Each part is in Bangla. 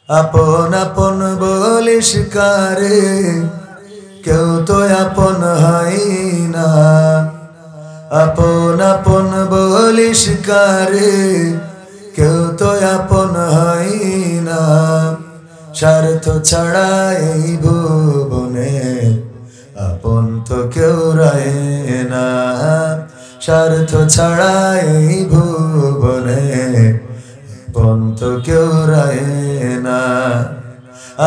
আপন আপন বলিস কারে, কেউ তো আপন হয় না। আপন আপন বলিস কারে, কেউ তো আপন হয় না। স্বার্থ ছাড়া এই ভুবনে আপন তো কেউ রয় না। স্বার্থ ছাড়া এই ভুবনে আপন তো কেউ রয় না।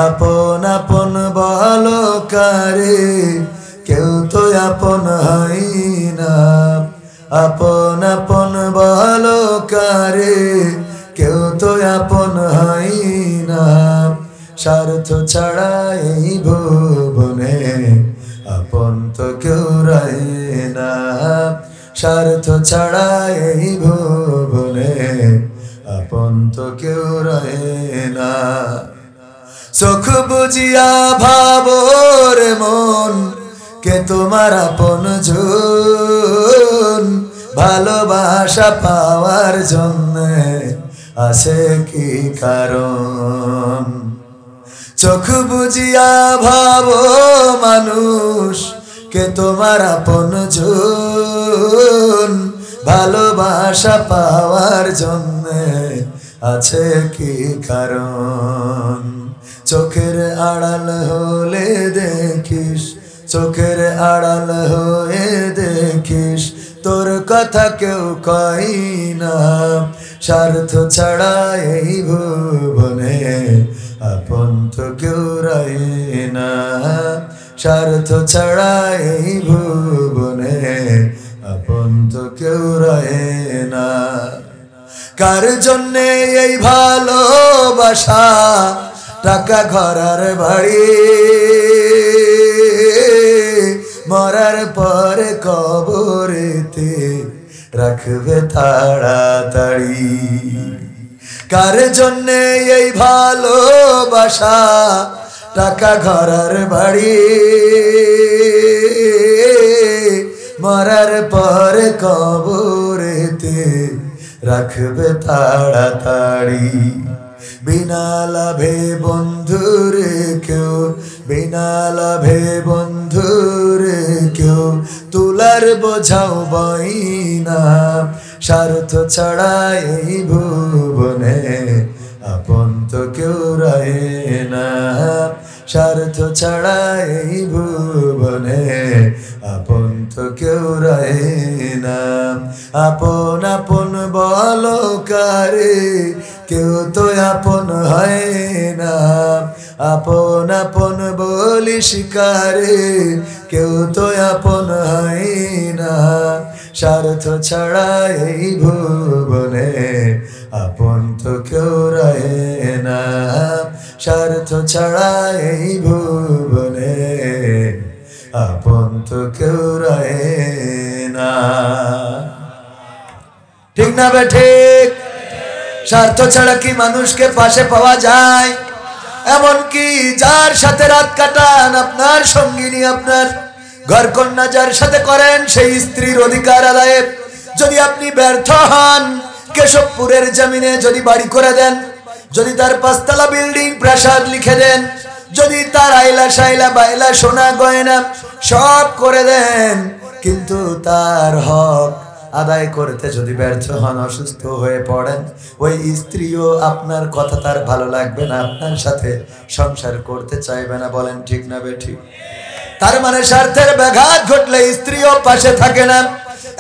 আপন আপন বলো কারে, কেউ তো আপন হয় না। আপন আপন বলো কারে, কেউ তো আপন হয় না। স্বার্থ ছাড়া এই ভুবনে আপন তো কেউ রয় না। স্বার্থ ছাড়া এই ভুবনে আপন তো কেউ রয় না। চোখ বুঝিয়া ভাবর মন, কে তোমার আপন জন। ভালোবাসা পাওয়ার জন্য আছে কি কারণ? চোখ বুঝিয়া ভাবো মানুষ, কে তোমার আপন জন। ভালোবাসা পাওয়ার জন্য আছে কি কারণ? চোখের আড়াল হলে দেখিস, চোখের আড়াল হয়ে দেখিস, তোর কথা কেউ কয় না। স্বার্থ ছাড়া এই ভুবনে আপন তো কেউ রয় না। স্বার্থ ছাড়া এই ভুবনে আপন তো কেউ রয় না। কার জন্যে এই ভালোবাসা, টাকা ঘরার বাড়ি, মরার পরে কবরেতে রাখবে তাড়াতাড়ি। কার জন্যে এই ভালোবাসা, টাকা ঘরার বাড়ি, মরার পরে কবরেতে রাখবে তাড়াতাড়ি। বিনা লাভে বন্ধুরে কেউ, বিনা লাভে বন্ধুরে কেউ তুলার বোঝাও বই না। স্বার্থ ছাড়া এই ভুবনে আপন তো কেউ রয় না। স্বার্থ ছাড়া এই ভুবনে আপন তো কেউ রয় না। আপন আপন বলো কারে, কেউ তো আপন হয় না। আপন আপন বলিস কারে, কেউ তো আপন হয় না। স্বার্থ ছাড়া এই ভুবনে আপন তো কেউ রয় না। স্বার্থ ছাড়া এই ভুবনে আপন তো কেউ রয় না। ঠিক না বে ঠিক? স্বার্থ ছাড়া কি মানুষকে পাশে পাওয়া যায়? এমনকি যার সাথে রাত কাটান, আপনার সঙ্গিনী, আপনার ঘরকন্যা যার সাথে করেন, সেই স্ত্রীর অধিকার আদায়ে যদি আপনি ব্যর্থ হন, কেশবপুরের জমিনে যদি বাড়ি করে দেন, যদি তার 5 তলা বিল্ডিং প্রাসাদ লিখে দেন, যদি তার আইলা শাইলা বাইলা সোনা গয়না সব করে দেন, কিন্তু তার হক আদায় করতে যদি ব্যর্থ হন, অসুস্থ হয়ে পড়েন, ওই স্ত্রীও আপনার কথা তার ভালো লাগবে না, আপনার সাথে সংসার করতে চাইবে না। বলেন ঠিক না বেঠিক? তার মানে স্বার্থের ব্যাঘাত ঘটলে স্ত্রীও পাশে থাকে না।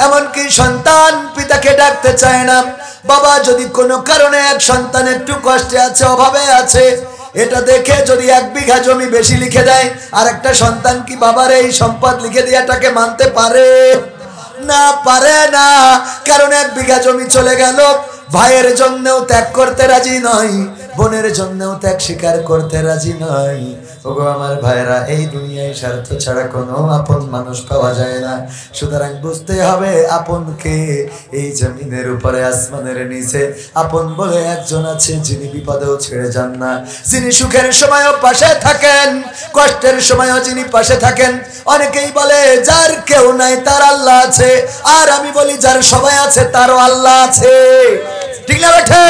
এমনকি সন্তান পিতাকে ডাকতে চায় না। বাবা যদি কোনো কারণে এক সন্তান একটু কষ্টে আছে, অভাবে আছে, এটা দেখে যদি 1 বিঘা জমি বেশি লিখে দেয়, আর একটা সন্তান কি বাবার এই সম্পদ লিখে দেওয়াটাকে মানতে পারে? না, পারে না। কারণ 1 বিঘা জমি চলে গেল, ভাইয়ের জন্যও ত্যাগ করতে রাজি নয়, বোনের জন্যও ত্যাগ স্বীকার করতে রাজি নয়। ওগো আমার ভাইরা, এই দুনিয়ায় স্বার্থ ছাড়া কোনো আপন মানুষ পাওয়া যায় না। সুতরাং বুঝতে হবে আপনকে। এই জমিনের উপরে আসমানের নিচে আপন বলে একজন আছে, যিনি বিপদেও ছেড়ে যান না, যিনি সুখের সময়ও পাশে থাকেন, কষ্টের সময়ও যিনি পাশে থাকেন। অনেকেই বলে যার কেউ নাই তার আল্লাহ আছে, আর আমি বলি যার সবাই আছে তারও আল্লাহ আছে। ঠিক না বেঠে?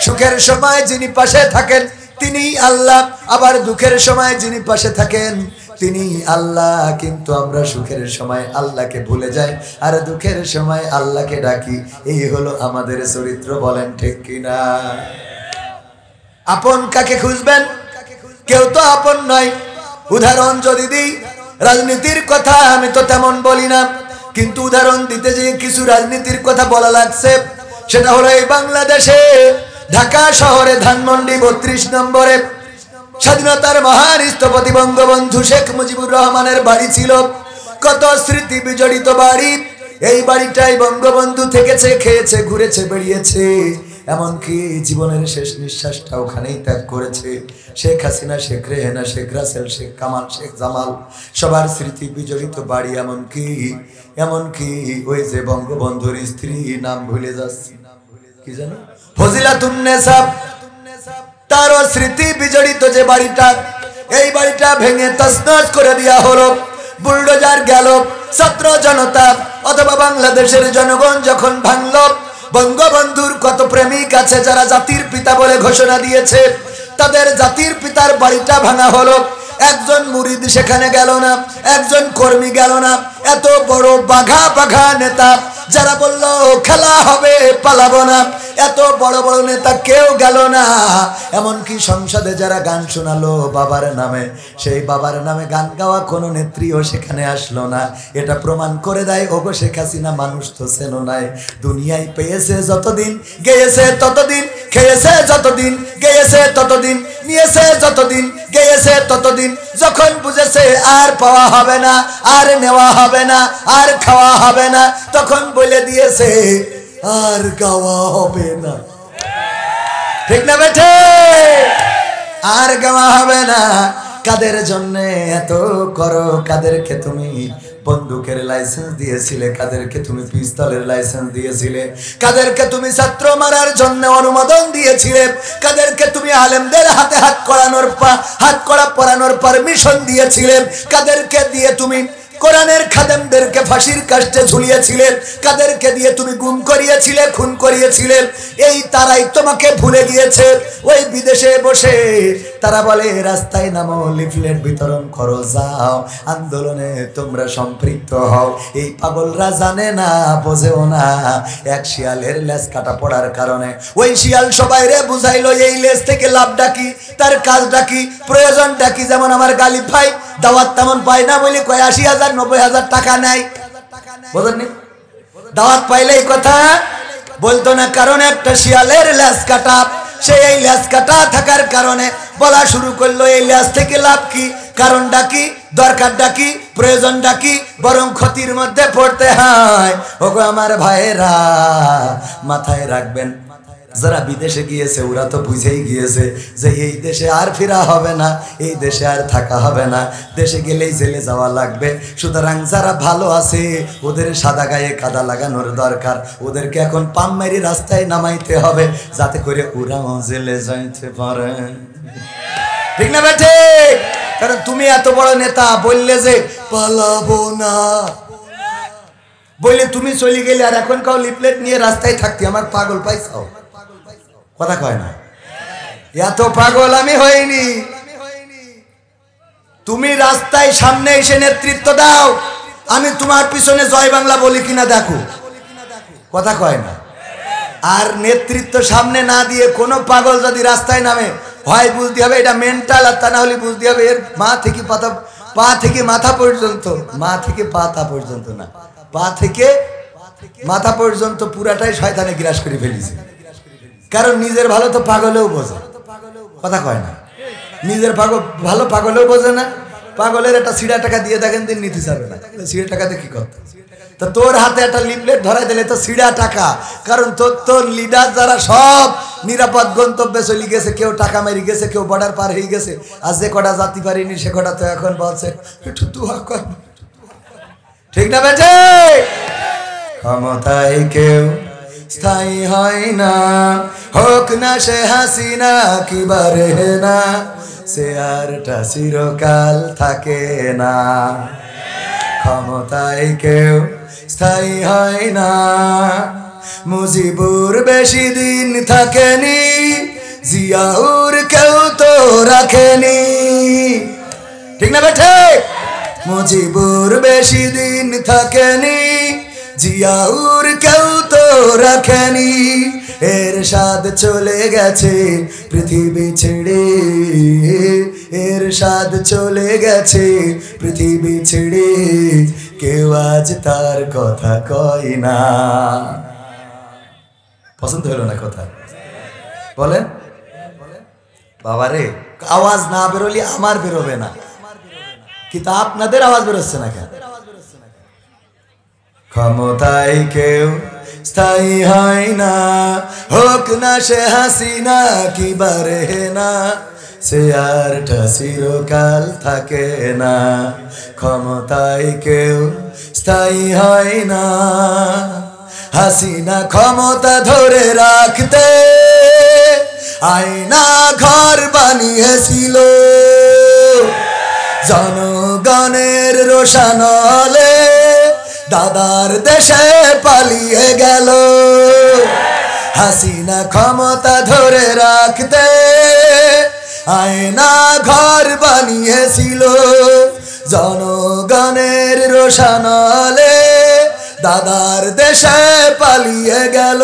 সুখের সময় যিনি পাশে থাকেন, তিনি আল্লাহ। আবার দুঃখের সময় যিনি পাশে থাকেন তিনি আল্লাহ। কিন্তু আমরা সুখের সময় আল্লাহকে ভুলে যাই আর দুঃখের সময় আল্লাহকে ডাকি। এই হলো আমাদের চরিত্র, বলেন ঠিক কিনা? আপন কাকে খুঁজবেন? কেউ তো আপন নয়। উদাহরণ যদি দিই, রাজনীতির কথা আমি তো তেমন বলি না, কিন্তু উদাহরণ দিতে যে কিছু রাজনীতির কথা বলা লাগছে। সেটা হলো এই বাংলাদেশে ঢাকা শহরে ধানমন্ডি 32 নম্বরে স্বাধীনতার মহান স্থপতি বঙ্গবন্ধু শেখ মুজিবুর রহমানের বাড়ি ছিল। কত স্মৃতি বিজড়িত বাড়ি। এই বাড়িটাই বঙ্গবন্ধু থেকেছে, খেয়েছে, ঘুরেছে, বেরিয়েছে, এমনকি জীবনের শেষ নিঃশ্বাসটা ওখানেই ত্যাগ করেছে। শেখ হাসিনা, শেখ রেহেনা, শেখ রাসেল, শেখ কামাল, শেখ জামাল, সবার স্মৃতি বিজড়িত বাড়ি। এমনকি ওই যে বঙ্গবন্ধুর স্ত্রী, নাম ভুলে যাচ্ছি, কি জানো, ফজিলাতুন্নেসা, তারও স্মৃতি বিজড়িত যে বাড়িটা, এই বাড়িটা ভেঙে তছনছ করে দেওয়া হলো। বুলডোজার গেল। ছাত্র জনতা অথবা বাংলাদেশের জনগণ যখন ভাঙল, বঙ্গবন্ধুর কত প্রেমিক আছে যারা জাতির পিতা বলে ঘোষণা দিয়েছে, তাদের জাতির পিতার বাড়িটা ভাঙা হলো। একজন মুরিদ সেখানে গেল না, একজন কর্মী গেল না। এত বড় বাঘা নেতা যারা বলল খেলা হবে, পালাবো না, এত বড় বড় নেতা কেউ গেল না। এমনকি সংসদে যারা গান শোনালো বাবার নামে, সেই বাবার নামে গান গাওয়া কোনো নেত্রীও সেখানে আসলো না। এটা প্রমাণ করে দেয় ওগো শেখ হাসিনা মানুষ তো চেনো নাই। দুনিয়ায় পেয়েছে যতদিন, গেয়েছে ততদিন, খেয়েছে যতদিন, গেয়েছে ততদিন, নিয়েছে যতদিন, গেয়েছে ততদিন। যখন বুঝেছে আর পাওয়া হবে না, আর নেওয়া হবে না, আর খাওয়া হবে না, তখন বলে দিয়েছে আর গাওয়া হবে না। ঠিক না বেঠে? আর গাওয়া হবে না। কাদের জন্য এত করো? কাদেরকে তুমি বন্দুকের লাইসেন্স দিয়েছিলে? কাদেরকে তুমি পিস্তলের লাইসেন্স দিয়েছিলে? কাদেরকে তুমি ছাত্র মারার জন্য অনুমোদন দিয়েছিলে? কাদেরকে তুমি আলেমদের হাতে হাত কড়া পরানোর পারমিশন দিয়েছিলে? কাদেরকে দিয়ে তুমি কোরআনের খাদেমদেরকে ফাঁসির কাস্টে ঝুলিয়েছিলেন? কাদেরকে দিয়ে তুমি গুম করিয়েছিলে, খুন করিয়েছিলে? এই তারাই তোমাকে ভুলে গিয়েছে। ওই বিদেশে বসে তারা বলে রাস্তায় নামো, লিফলেট বিতরণ করো, যাও, আন্দোলনে তোমরা সম্পৃক্ত হও। এই পাগলরা জানে না, বোঝেও না। এক শিয়ালের লেজ কাটা পড়ার কারণে ওই শিয়াল সবাইরে বুঝাইলো এই লেজ থেকে লাভটা কি, তার কাজটা কি, প্রয়োজনটা কি। যেমন আমার গালিব ভাই দাওয়াত তেমন পায় না বলে 80,000 90,000 টাকা নেয়, বুঝলেন? দাওয়াত পাইলে এই কথা বলতো না, কারণ একটা শিয়ালের লেজ কাটা। সে এই লেজ কাটা থাকার কারণে বলা শুরু করলো এই লেজ থেকে লাভ কি, কারণটা কি, দরকারটা কি, প্রয়োজনটা কি, বরং ক্ষতির মধ্যে পড়তে হয়। ওগো আমার ভাইয়েরা, মাথায় রাখবেন, যারা বিদেশে গিয়েছে ওরা তো বুঝেই গিয়েছে যে এই দেশে আর ফেরা হবে না, এই দেশে আর থাকা হবে না, দেশে গেলেই জেলে যাওয়া লাগবে। সুতরাং যারা ভালো আছে ওদের সাদা গায়ে কাদা লাগানোর দরকার। ওদেরকে এখন পাম মেরি রাস্তায় নামাইতে হবে যাতে করে ওরাও জেলে যাইতে পারে। ঠিক না বেঠে? কারণ তুমি এত বড় নেতা বললে যে পালাবো না, বললে তুমি চলে গেলে আর এখন কাউ লিফলেট নিয়ে রাস্তায় থাকতে আমার পাগল পাইছাও, কথা কয় না? এত পাগল আমি হইনি। তুমি রাস্তায় সামনে এসে নেতৃত্ব দাও, আমি তোমার পিছনে জয় বাংলা বলি কিনা দেখো, কথা কয় না? আর নেতৃত্ব সামনে না দিয়ে কোনো পাগল যদি রাস্তায় নামে, হয় বুঝতে হবে এটা মেন্টাল, আর তা না হলে বুঝতে হবে এর পা থেকে মাথা পর্যন্ত, মা থেকে পাতা পর্যন্ত না, পা থেকে মাথা পর্যন্ত পুরাটাই শয়তানে গ্রাস করে ফেলেছে। কারণ নিজের ভালো তো পাগলেও বোঝে, কথা কয় না? নিজের ভালো পাগলেও বোঝে না। পাগলের একটা সিড়া টাকা দিয়ে দেখেন দিন নিতে চাবে না, সিড়া টাকাতে কি করতে? তো তোর হাতে একটা লিফলেট ধরাই দিলে তো সিড়া টাকা, কারণ তোর লিডার যারা সব নিরাপদ গন্তব্যে চলে গেছে, কেউ টাকা মেরে গেছে, কেউ বর্ডার পার হয়ে গেছে, আর যে কটা জাতি পারিনি সে কটা তো এখন বলছে একটু দুয়া কর। ঠিক না বেটে? ক্ষমতায় কেউ স্থায়ী হয় না, হোক না সে হাসিনা কিবারে না, সে আরটা চিরকাল থাকে না। ক্ষমতায় কেউ স্থায়ী হয় না, মুজিবুর বেশি দিন থাকেনি, জিয়াউর কেউ তো রাখেনি, ঠিক না বেঠে? মুজিবুর বেশি দিন থাকেনি, জিয়াউর কেউ তো রাখেনি। এরশাদ চলে গেছে পৃথিবী ছেড়ে, এরশাদ চলে গেছে পৃথিবী ছেড়ে, কেউ আজ তার কথা কয় না। পছন্দ হলো না কথা? বলেন বাবারে, আওয়াজ না বেরোলে আমার বেরোবে না, কিন্তু আপনাদের আওয়াজ বেরোচ্ছে না কেন? ক্ষমতায় কেউ স্থায়ী হয় না, হোক না সে হাসিনা কি বারে না, সে আরটা চিরকাল থাকে না। ক্ষমতায় কেউ স্থায়ী হয় না, হাসিনা ক্ষমতা ধরে রাখতে আয়না ঘর বানিয়েছিল, জনগণের রোশানলে দাদার দেশে পালিয়ে গেল। হাসিনা ক্ষমতা ধরে রাখতে আয়না ঘর বানিয়েছিল, জনগণের রোশানলে দাদার দেশে পালিয়ে গেল।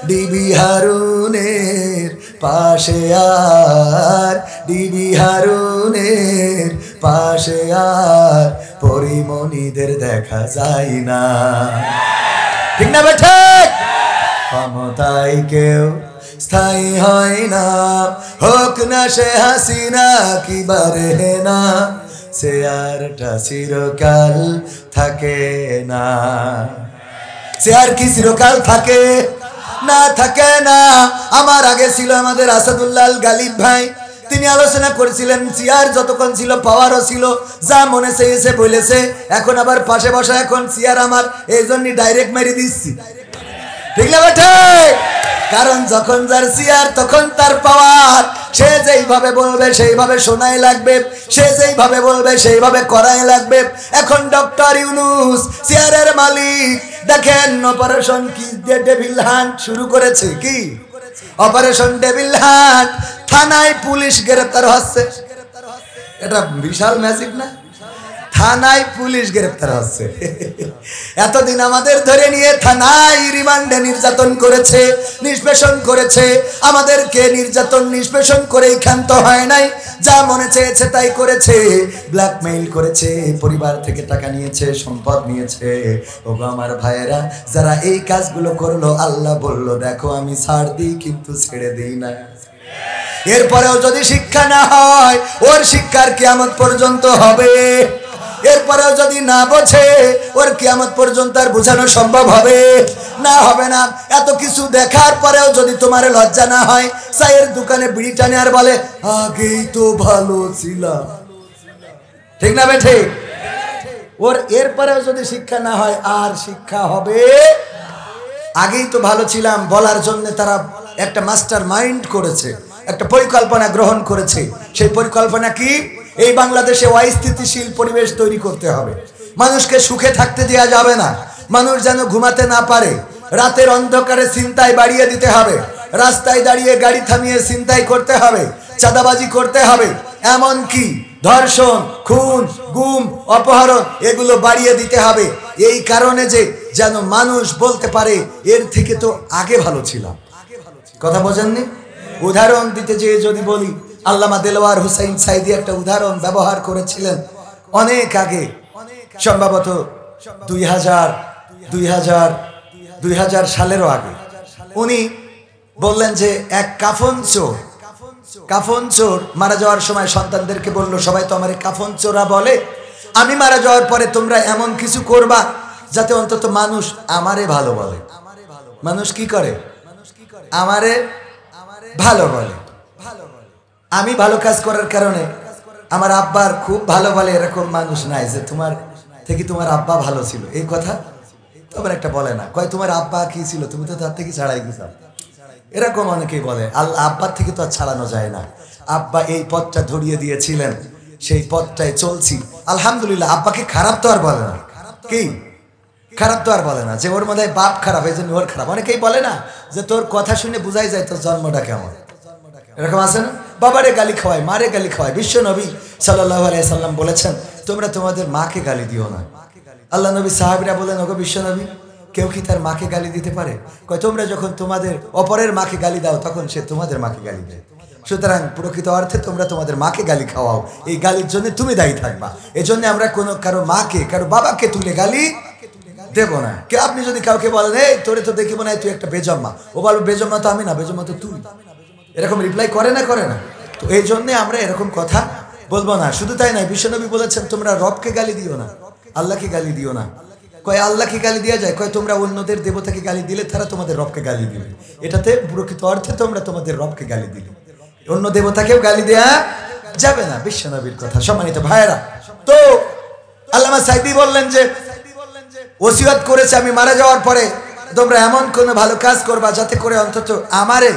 ডিবি হারুনের পাশে আর, ডিবি হারুনের পাশে আর পরিমণিদের দেখা যায় না, ঠিক না বেঠে? ক্ষমতায় কেউ স্থায়ী হয় না, হোক না সে হাসিনা কি বারে না, সে আরটা চিরকাল থাকে না। সে আর কি চিরকাল থাকে না? থাকে না। আমার আগে ছিল আমাদের আসাদুল্লাহ গালিব ভাই, তিনি আলোচনা করেছিলেন চেয়ার যতক্ষণ ছিল পাওয়ারও ছিল, যা মনে চেয়েছে বলেছে। এখন আবার পাশে বসা, এখন চেয়ার আমার, এই জন্য ডাইরেক্ট মেরে দিচ্ছি, ঠিক না বেঠে? কারণ যখন যার চেয়ার তখন তার পাওয়ার, সে যেইভাবে বলবে সেইভাবে শোনাই লাগবে, সে যেইভাবে বলবে সেইভাবে করাই লাগবে। এখন ডক্টর ইউনূস চেয়ারের মালিক, দেখেন অপারেশন কি ডেভিল হান্ট শুরু করেছে, কি অপারেশন ডেভিল হান্ট। থানায় পুলিশ গ্রেফতার হচ্ছে, এটা বিশাল ম্যাজিক না? থানায় পুলিশ গ্রেফতার হচ্ছে। এতদিন আমাদের ধরে নিয়ে থানায় রিমান্ডে নির্যাতন করেছে, নিষ্পেষণ করেছে। আমাদেরকে নির্যাতন নিষ্পেষণ করেই ক্ষান্ত হয় নাই, যা মনে চেয়েছে তাই করেছে, ব্ল্যাকমেইল করেছে, পরিবার থেকে টাকা নিয়েছে, সম্পদ নিয়েছে। ওগো আমার ভাইয়েরা, যারা এই কাজগুলো করলো, আল্লাহ বলল দেখো আমি ছাড় দিই কিন্তু ছেড়ে দিই না। এরপরেও যদি শিক্ষা না হয়, ওর শিক্ষার কিয়ামত পর্যন্ত হবে। এরপরেও যদি না বোঝে, ওর কিয়ামত পর্যন্ত আর বোঝানো সম্ভব হবে না? হবে না। এত কিছু দেখার পরেও যদি তোমার লজ্জা না হয়, চায়ের দোকানে বিড়ি টানে আর বলে আগেই তো ভালো ছিলাম, ঠিক না বেঠে? ওর এরপরেও যদি শিক্ষা না হয়, আর শিক্ষা হবে? আগেই তো ভালো ছিলাম বলার জন্য তারা একটা মাস্টার মাইন্ড করেছে, একটা পরিকল্পনা গ্রহণ করেছে। সেই পরিকল্পনা কি? এই বাংলাদেশে অস্থিতিশীল পরিবেশ তৈরি করতে হবে, মানুষকে সুখে থাকতে দেওয়া যাবে না, মানুষ যেন ঘুমাতে না পারে, রাতের অন্ধকারে ছিনতাই বাড়িয়ে দিতে হবে, রাস্তায় দাঁড়িয়ে গাড়ি থামিয়ে ছিনতাই করতে হবে, চাঁদাবাজি করতে হবে, এমনকি ধর্ষণ, খুন, গুম, অপহরণ এগুলো বাড়িয়ে দিতে হবে। এই কারণে যে যেন মানুষ বলতে পারে এর থেকে তো আগে ভালো ছিলাম। কথা বোঝেননি? উদাহরণ দিতে যেয়ে যদি বলি, আল্লামা দেলোয়ার হুসাইন সাইদি একটা উদাহরণ ব্যবহার করেছিলেন অনেক আগে, সম্ভবত 2000 সালেরও আগে। উনি বললেন যে এক কাফন চোর মারা যাওয়ার সময় সন্তানদেরকে বলল, সবাই তো আমারে কাফন চোরা বলে, আমি মারা যাওয়ার পরে তোমরা এমন কিছু করবা যাতে অন্তত মানুষ আমারে ভালো বলে। মানুষ কি করে? আমারে ভালো বলে। আমি ভালো কাজ করার কারণে আমার আব্বার খুব ভালো বলে, এরকম মানুষ নাই যে তোমার থেকে তোমার আব্বা ভালো ছিল। এই কথা তোমার একটা বলে না, কয় তোমার আব্বা কি ছিল, তুমি তো তার থেকে ছাড়াই গেছো, এরকম অনেকেই বলে। আল্লাহ আব্বার থেকে তো আর ছাড়ানো যায় না। আব্বা এই পথটা ধরিয়ে দিয়েছিলেন, সেই পথটাই চলছি আলহামদুলিল্লাহ। আব্বাকে খারাপ তো আর বলে না, কি খারাপ তো আর বলে না যে ওর মধ্যে বাপ খারাপ এই জন্য ওর খারাপ। অনেকেই বলে না যে তোর কথা শুনে বোঝাই যায় তোর জন্মটা কেমন, এরকম আছে না? বাবারে গালি খাওয়ায়, মারে গালি খাওয়ায়। বিশ্ব নবী সাল্লাল্লাহু আলাইহি সাল্লাম বলেছেন, তোমরা তোমাদের মাকে গালি দিও না। আল্লাহ নবী সাহাবীরা বলেন, ওগো বিশ্ব নবী, কেউ কি তার মাকে গালি দিতে পারে? কয়, তোমরা যখন তোমাদের অপরের মাকে গালি দাও তখন সে তোমাদের মাকে গালি দেয়। সুতরাং প্রকৃত অর্থে তোমরা তোমাদের মাকে গালি খাওয়াও, এই গালির জন্য তুমি দায়ী থাকবা। এই জন্য আমরা কোনো কারো মাকে, কারো বাবাকে তুলে গালি দেব না। কে আপনি যদি কাউকে বলেন, এই তোরে তো দেখিব না, তুই একটা বেজম্মা, ও বলবে বেজম্মা তো আমি না, বেজম্মা তো তুই, এরকম রিপ্লাই করে না, করে না? তো এই জন্যে আমরা এরকম কথা বলবো না। শুধু তাই নয়, বিশ্বনবী বলেছেন, তোমরা রবকে গালি দিও না, আল্লাহকে গালি দিও না। কয়, আল্লাহকে গালি দেওয়া যায়? কয়, তোমরা অন্যদের দেবতাকে গালি দিলে তারা তোমাদের রবকে গালি দিবে। এটাতে প্রকৃত অর্থে তোমরা তোমাদের রবকে গালি দিলে, অন্য দেবতাকেও গালি দেয়া যাবে না। বিশ্বনবীর কথা। সম্মানিত ভাইয়েরা, তো আল্লামা সাইদি বললেন যে ওসিয়ত করেছে, আমি মারা যাওয়ার পরে তোমরা এমন কোনো ভালো কাজ করবা যাতে করে অন্তত আমারে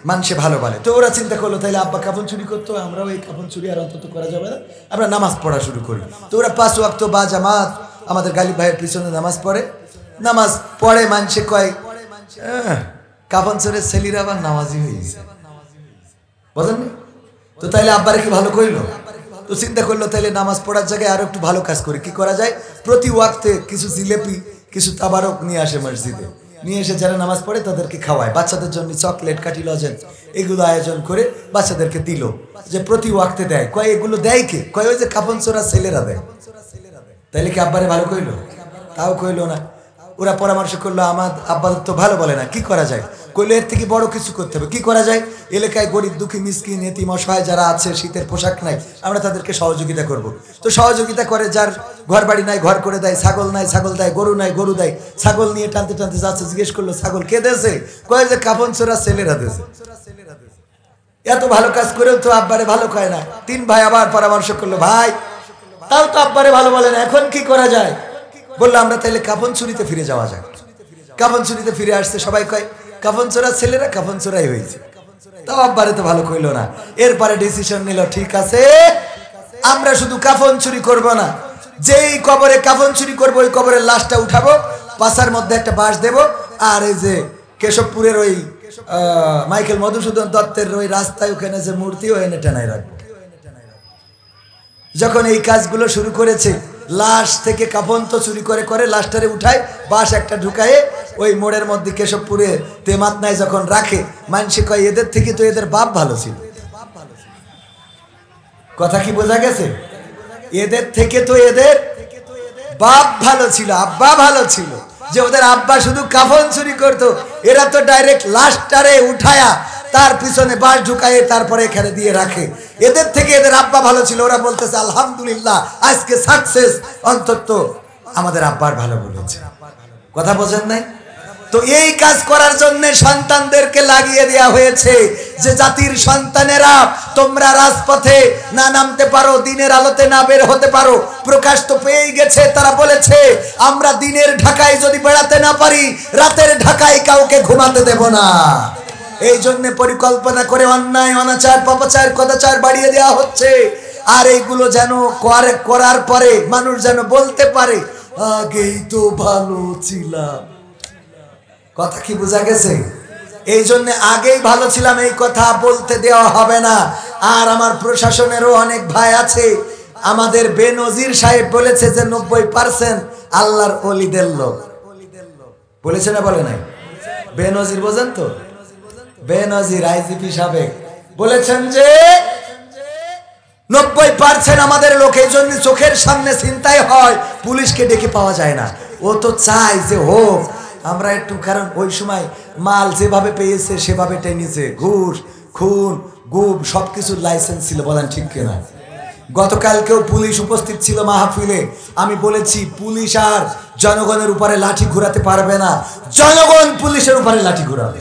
মানুষে ভালো বলে। তো ওরা চিন্তা করলো, তাইলে আব্বা কাফন চুরি করতো, আমরাও এই কাফন চুরি আর অন্তত করা যাবে না, আমরা নামাজ পড়া শুরু করি। তো ওরা 5 ওয়াক্ত বা জামাত আমাদের গালিব ভাইয়ের পিছনে নামাজ পড়ে। নামাজ পড়ে মানুষে কয়, কাফন চোরের ছেলেরা আবার নামাজি হয়েছে, বুঝলেন? তো তাইলে আব্বারে কি ভালো কইলো? তো চিন্তা করলো, তাইলে নামাজ পড়ার জায়গায় আরো একটু ভালো কাজ করি। কি করা যায়? প্রতি ওয়াক্তে কিছু জিলেপি, কিছু তাবারক নিয়ে আসে মসজিদে, নিয়ে এসে যারা নামাজ পড়ে তাদেরকে খাওয়ায়। বাচ্চাদের জন্য চকলেট, কাঠি, লজেন্স এগুলো আয়োজন করে বাচ্চাদেরকে দিল, যে প্রতি ওয়াক্তে দেয়। কয়, এগুলো দেয় কে? কয়, ওই যে কাফন চোরা ছেলেরা দেয়। তাইলে কি আব্বারে ভালো কইলো? তাও কইলো না। ওরা পরামর্শ করলো, আমার আব্বা তো ভালো বলে না, কি করা যায়? কইলো, এর থেকে বড় কিছু করতে হবে। কি করা যায়? এলাকায় গরিব, দুঃখী, মিসকিন, এতিম, অসহায় যারা আছে, শীতের পোশাক নাই, আমরা তাদেরকে সহযোগিতা করব। তো সহযোগিতা করে, যার ঘর বাড়ি নাই ঘর করে দেয়, ছাগল নাই ছাগল দেয়, গরু নাই গরু দেয়। ছাগল নিয়ে টানতে টানতে যাচ্ছে, জিজ্ঞেস করলো, ছাগল কে দেছে? কয়, যে কাফন চোরা ছেলেরা দেছে। এত ভালো কাজ করেও তো আব্বারে ভালো কয় না। 3 ভাই আবার পরামর্শ করলো, ভাই তাও তো আব্বারে ভালো বলে না, এখন কি করা যায়? বললো, আমরা তাইলে কাফন চুরিতে ফিরে যাওয়া যায়। কাফন চুরিতে ফিরে আসছে, সবাই কয় কাফন চোরা ছেলেরা কাফন চোরাই হয়েছে। তাও আব্বারে তো ভালো কইলো না। এরপরে ডিসিশন নিল, ঠিক আছে, আমরা শুধু কাফন চুরি করব না, যেই কবরে কাফন চুরি করবো ওই কবরের লাশটা উঠাবো, পাশার মধ্যে একটা বাঁশ দেব, আর এই যে কেশবপুরের ওই মাইকেল মধুসূদন দত্তের ওই রাস্তায় ওখানে যে মূর্তি, ও এনে টানাই রাখবো। যখন এই কাজগুলো শুরু করেছে, লাশ থেকে কাফন তো চুরি করে করে লাশটারে উঠায়, বাঁশ একটা ঢুকায়ে ওই মোড়ের মধ্যে কেশবপুরে তেমাত নাই যখন রাখে, মানুষে কয়, এদের থেকে তো এদের বাপ ভালো ছিল। কথা কি বোঝা গেছে? এদের থেকে তো এদের বাপ ভালো ছিল, আব্বা ভালো ছিল। যে ওদের আব্বা শুধু কাফন চুরি করতো, এরা তো ডাইরেক্ট লাশটারে উঠায়া তার পিছনে বাঁশ ঢুকায়ে তারপরে এখানে দিয়ে রাখে। এদের থেকে এদের আব্বা ভালো ছিল। ওরা বলতেছে, আলহামদুলিল্লাহ, আজকে সাকসেস, অন্তত আমাদের আব্বার ভালো বলেছে। কথা বোঝেন নাই? তো এই কাজ করার জন্য সন্তানদেরকে লাগিয়ে দেওয়া হয়েছে, যে জাতির সন্তানেরা তোমরা রাজপথে না নামতে পারো, দিনের আলোতে না বের হতে পারো। প্রকাশ তো পেয়েই গেছে, তারা বলেছে, আমরা দিনের ঢাকায় যদি বেড়াতে না পারি, রাতের ঢাকায় কাউকে ঘুমাতে দেব না। এই জন্য পরিকল্পনা করে অন্যায়, অনাচার, পাপাচার, কদাচার বাড়িয়ে দেওয়া হচ্ছে। আর এইগুলো যেন করার পরে মানুষ যেন বলতে পারে, আগেই তো ভালো ছিলাম। কথা কি বোঝা গেছে? এই জন্য আগেই ভালো ছিলাম এই কথা বলতে দেওয়া হবে না। আর আমার প্রশাসনেরও অনেক ভাই আছে, আমাদের বেনজির সাহেব বলেছে যে 90% আল্লাহর ওলিদের লোক। বলেছে না বলে নাই? বেনজির বোঝেন তো? বেনজির আইজিপি সাহেব বলেছেন যে 90% আমাদের লোক। এই জন্য চোখের সামনে ছিনতাই হয়, পুলিশকে ডেকে পাওয়া যায় না। ও তো চাই যে হোক, আমরা একটু, কারণ ওই সময় মাল যেভাবে পেয়েছে সেভাবে টেনেছে, ঘুষ, খুন, গুম সবকিছুর লাইসেন্স ছিল। বলেন ঠিক কিনা? গতকালকেও পুলিশ উপস্থিত ছিল মাহফিলে। আমি বলেছি, পুলিশ আর জনগণের উপরে লাঠি ঘুরাতে পারবে না, জনগণ পুলিশের উপরে লাঠি ঘুরাবে।